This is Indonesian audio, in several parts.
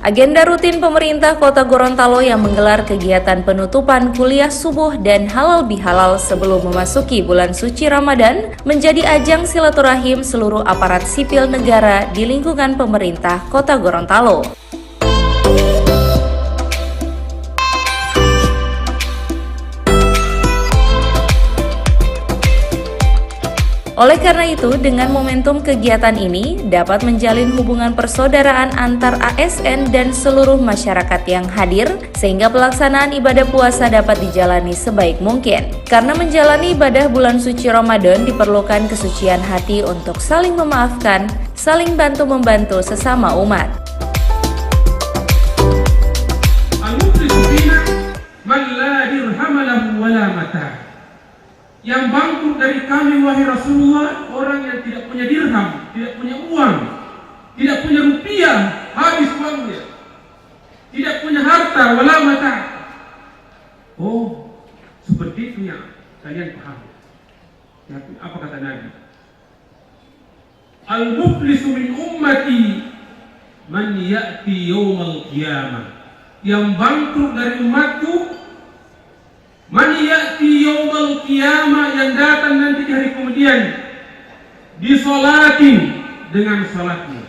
Agenda rutin pemerintah Kota Gorontalo yang menggelar kegiatan penutupan kuliah subuh dan halal bihalal sebelum memasuki bulan suci Ramadan menjadi ajang silaturahim seluruh aparat sipil negara di lingkungan pemerintah Kota Gorontalo. Oleh karena itu, dengan momentum kegiatan ini dapat menjalin hubungan persaudaraan antar ASN dan seluruh masyarakat yang hadir, sehingga pelaksanaan ibadah puasa dapat dijalani sebaik mungkin. Karena menjalani ibadah bulan suci Ramadan diperlukan kesucian hati untuk saling memaafkan, saling bantu-membantu sesama umat. Yang bangkrut dari kami wahai Rasulullah, orang yang tidak punya dirham, tidak punya uang, tidak punya rupiah, habis uangnya, tidak punya harta, wala mata. Oh, seperti itu ya, kalian paham. Apa kata Nabi? Al-muflisu min ummati man ya'ti yawmal qiyamah. Yang bangkrut dari umatku, man ya'ti yawmal qiyamah, yang datang nanti di hari kemudian, bisolatin, dengan salatnya,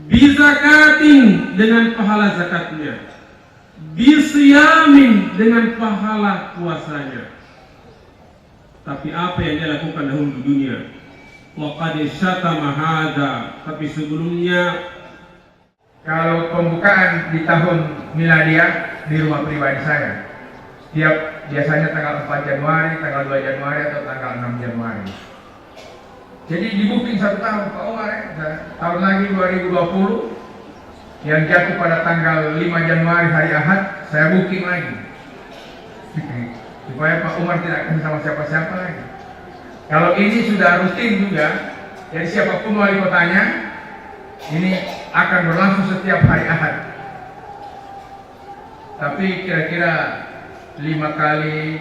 bizakatin, dengan pahala zakatnya, bisiyamin, dengan pahala puasanya. Tapi apa yang dia lakukan dahulu di dunia? Wa qad syatama hadza, tapi sebelumnya, kalau pembukaan di tahun miladiah di rumah pribadi saya, biasanya tanggal 4 Januari, tanggal 2 Januari atau tanggal 6 Januari. Jadi di booking 1 tahun Pak Umar tahun lagi 2020 yang jatuh pada tanggal 5 Januari hari Ahad, saya booking lagi. Supaya Pak Umar tidak akan sama siapa-siapa lagi. Kalau ini sudah rutin juga, jadi siapapun wali kotanya, ini akan berlangsung setiap hari Ahad. Tapi kira-kira 5 kali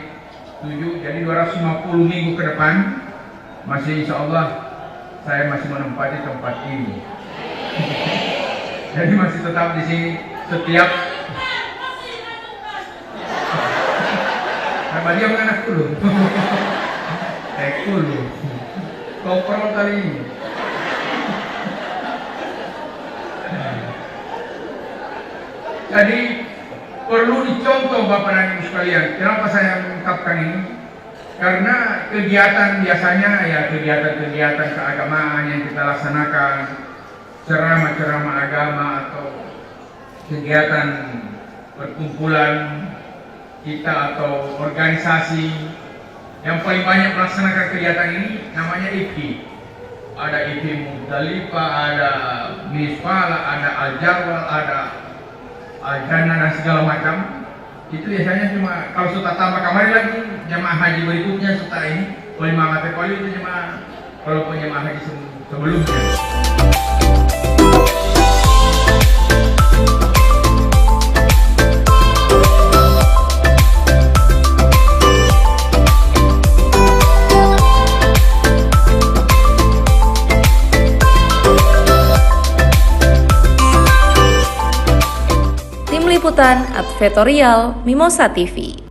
7, jadi 250 minggu ke depan masih insya Allah saya masih menempati tempat ini. Jadi masih tetap di sini setiap apa dia menganak dulu. Dulu kau perlu kali ini. Jadi perlu dicontoh Bapak dan Ibu sekalian. Kenapa saya mengungkapkan ini? Karena kegiatan biasanya ya kegiatan-kegiatan keagamaan yang kita laksanakan, ceramah-ceramah agama atau kegiatan perkumpulan kita atau organisasi yang paling banyak melaksanakan kegiatan ini namanya IPI. Ada IPI Muzdalifah, ada Misfala, ada Al-Jarwal, ada Al-Jannah dan segala macam. Itu biasanya cuma kalau sudah tambah kamari lagi jemaah haji berikutnya setelah ini, kalau jemaah kali itu jemaah, kalau jemaah haji sebelumnya. Liputan Advertorial Mimosa TV.